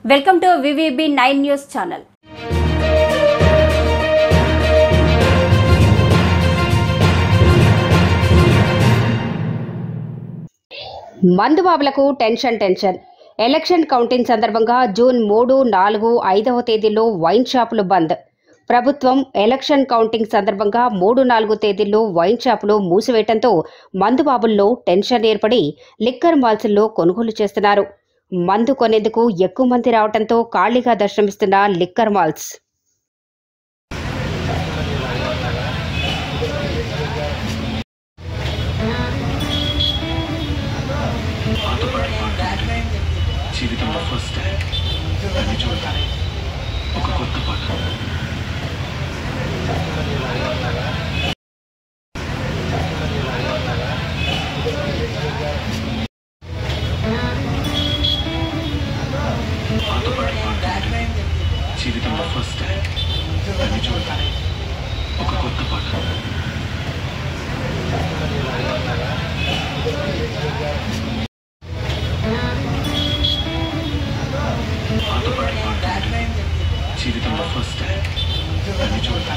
Welcome to VVB 9 news channel. మందుబాబులకు tension. Election counting సందర్భంగా June 3, 4, 5వ తేదీల్లో వైన్ షాపులు బంద్. ప్రభుత్వం ఎలక్షన్ కౌంటింగ్ సందర్భంగా 3, 4 తేదీల్లో వైన్ షాపులు మూసివేయడంతో మందుబాబుల్లో టెన్షన్ ఏర్పడి లిక్కర్ మాల్స్లో కొనుగోలు చేస్తున్నారు. మందు కొనేందుకు ఎక్కువ మంది రావడంతో ఖాళీగా దర్శనమిస్తున్న లిక్కర్ మాల్స్. జీవితంలో ఫస్ట్ టైం దాన్ని చూడాలి, ఒక కొత్త పాట. జీవితంలో ఫస్ట్ టైం దాన్ని చూడాలి, ఒక కొత్త పాట. జీవితంలో ఫస్ట్ టైం దాన్ని చూడాలి.